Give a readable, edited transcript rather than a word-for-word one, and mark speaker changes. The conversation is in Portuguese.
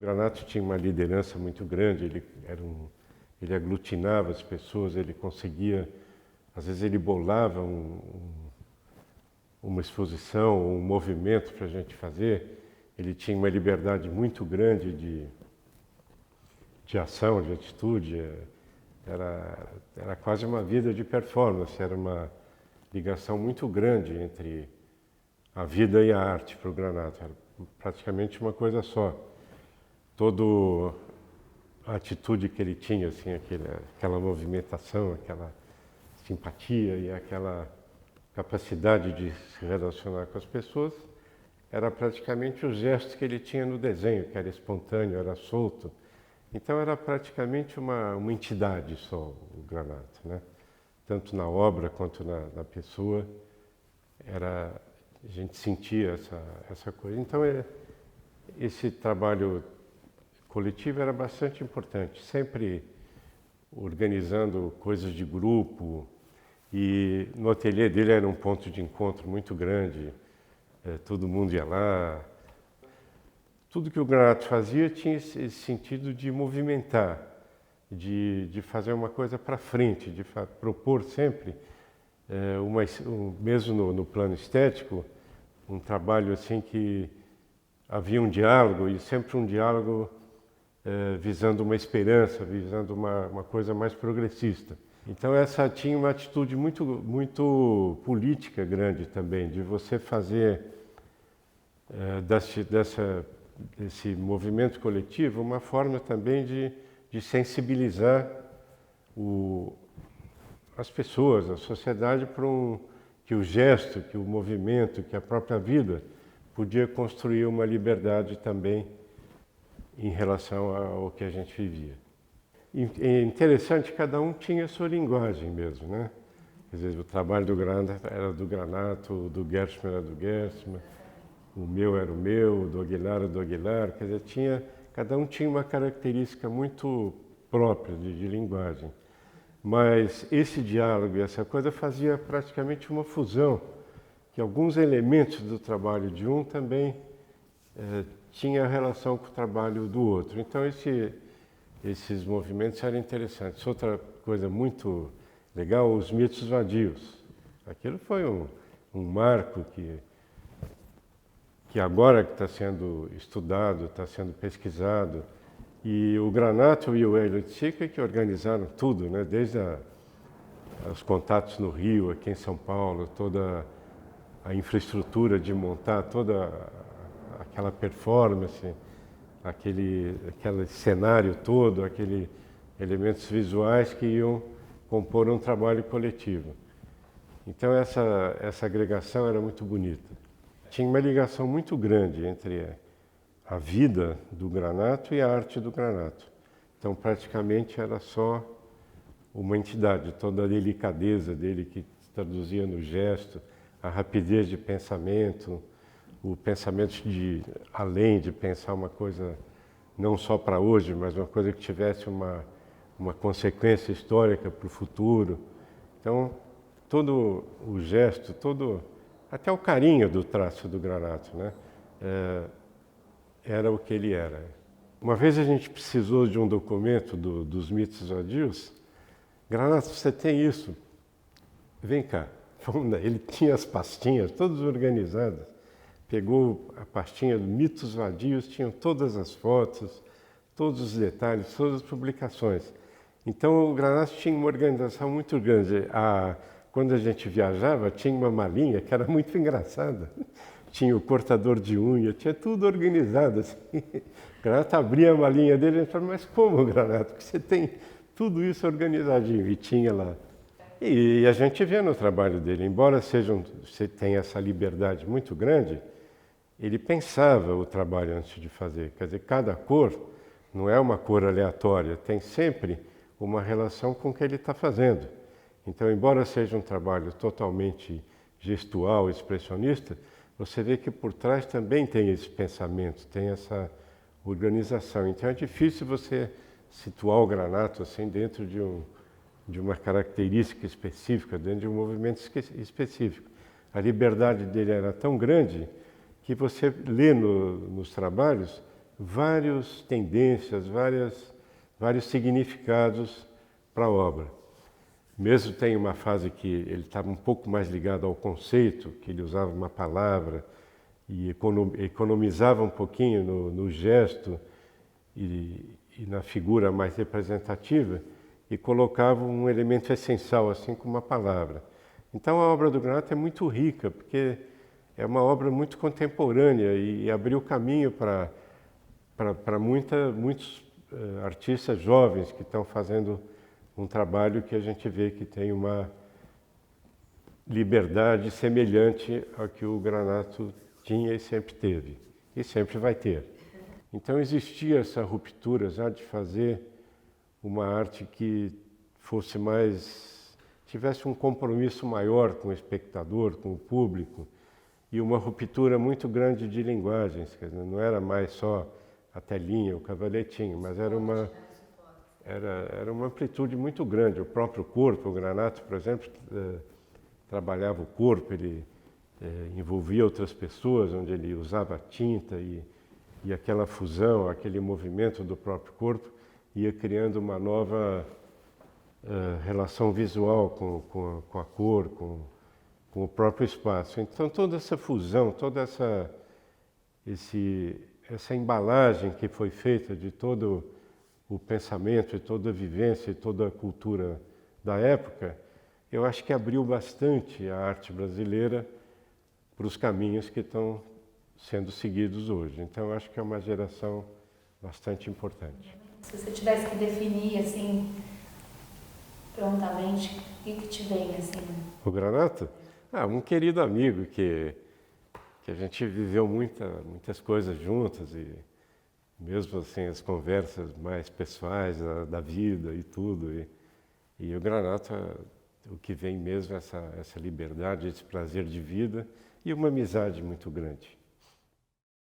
Speaker 1: O Granato tinha uma liderança muito grande, ele aglutinava as pessoas, ele conseguia, às vezes ele bolava uma exposição, um movimento para a gente fazer. Ele tinha uma liberdade muito grande de ação, de atitude. Era quase uma vida de performance, era uma ligação muito grande entre a vida e a arte para o Granato. Era praticamente uma coisa só. Toda a atitude que ele tinha, assim, aquela movimentação, aquela simpatia e aquela capacidade de se relacionar com as pessoas, era praticamente os gestos que ele tinha no desenho, que era espontâneo, era solto. Então era praticamente uma entidade só, o Granato, né? Tanto na obra quanto na pessoa, a gente sentia essa coisa. Então esse trabalho coletivo era bastante importante, sempre organizando coisas de grupo, e no ateliê dele era um ponto de encontro muito grande, todo mundo ia lá. Tudo que o Granato fazia tinha esse sentido de movimentar, de fazer uma coisa para frente, de propor sempre, mesmo no plano estético, um trabalho assim que havia um diálogo, e sempre um diálogo visando uma esperança, visando uma coisa mais progressista. Então essa tinha uma atitude muito política grande também, de você fazer desse movimento coletivo uma forma também de sensibilizar as pessoas, a sociedade, para que o gesto, que o movimento, que a própria vida podia construir uma liberdade também em relação ao que a gente vivia. É interessante, cada um tinha a sua linguagem mesmo, né? Quer dizer, o trabalho do Granato era do Granato, o do Gershman era do Gershman, o meu era o meu, o do Aguilar era do Aguilar. Quer dizer, cada um tinha uma característica muito própria de linguagem. Mas esse diálogo e essa coisa fazia praticamente uma fusão, que alguns elementos do trabalho de um também tinha relação com o trabalho do outro. Então esses movimentos eram interessantes. Outra coisa muito legal, os mitos vadios. Aquilo foi um marco que agora está sendo estudado, está sendo pesquisado. E o Granato e o Hélio de Sica que organizaram tudo, né? Desde os contatos no Rio, aqui em São Paulo, toda a infraestrutura de montar toda aquela performance, aquele cenário todo, aqueles elementos visuais que iam compor um trabalho coletivo. Então essa agregação era muito bonita. Tinha uma ligação muito grande entre a vida do Granato e a arte do Granato. Então praticamente era só uma entidade, toda a delicadeza dele que se traduzia no gesto, a rapidez de pensamento, o pensamento além de pensar uma coisa não só para hoje, mas uma coisa que tivesse uma consequência histórica para o futuro. Então, todo o gesto, até o carinho do traço do Granato, né? Era o que ele era. Uma vez a gente precisou de um documento dos mitos vadios. Granato, você tem isso? Vem cá. Ele tinha as pastinhas todas organizadas. Pegou a pastinha dos mitos vadios, tinham todas as fotos, todos os detalhes, todas as publicações. Então o Granato tinha uma organização muito grande. Quando a gente viajava, tinha uma malinha que era muito engraçada. Tinha o cortador de unha, tinha tudo organizado. Assim. O Granato abria a malinha dele e falava, mas como, Granato, que você tem tudo isso organizadinho? E tinha lá. E a gente vê no trabalho dele, embora você tenha essa liberdade muito grande, ele pensava o trabalho antes de fazer. Quer dizer, cada cor não é uma cor aleatória, tem sempre uma relação com o que ele está fazendo. Então, embora seja um trabalho totalmente gestual, expressionista, você vê que por trás também tem esse pensamento, tem essa organização. Então é difícil você situar o Granato assim dentro de uma característica específica, dentro de um movimento específico. A liberdade dele era tão grande que você lê nos trabalhos várias tendências, vários significados para a obra. Mesmo tem uma fase que ele estava um pouco mais ligado ao conceito, que ele usava uma palavra e economizava um pouquinho no gesto e na figura mais representativa e colocava um elemento essencial, assim como uma palavra. Então a obra do Granato é muito rica, porque é uma obra muito contemporânea e abriu caminho para muitos artistas jovens que estão fazendo um trabalho que a gente vê que tem uma liberdade semelhante ao que o Granato tinha e sempre teve, e sempre vai ter. Então existia essa ruptura já de fazer uma arte que fosse tivesse um compromisso maior com o espectador, com o público, e uma ruptura muito grande de linguagens, quer dizer, não era mais só a telinha, o cavaletinho, mas era uma amplitude muito grande. O próprio corpo, o Granato, por exemplo, trabalhava o corpo, ele envolvia outras pessoas, onde ele usava tinta e aquela fusão, aquele movimento do próprio corpo ia criando uma nova relação visual com a cor, com o próprio espaço. Então toda essa fusão, toda essa embalagem que foi feita de todo o pensamento e toda a vivência e toda a cultura da época, eu acho que abriu bastante a arte brasileira para os caminhos que estão sendo seguidos hoje. Então eu acho que é uma geração bastante importante.
Speaker 2: Se você tivesse que definir assim prontamente, o que te vem assim?
Speaker 1: O Granato? Um querido amigo que a gente viveu muitas coisas juntas e mesmo assim as conversas mais pessoais da vida e tudo. E o Granato, o que vem mesmo é essa liberdade, esse prazer de vida e uma amizade muito grande.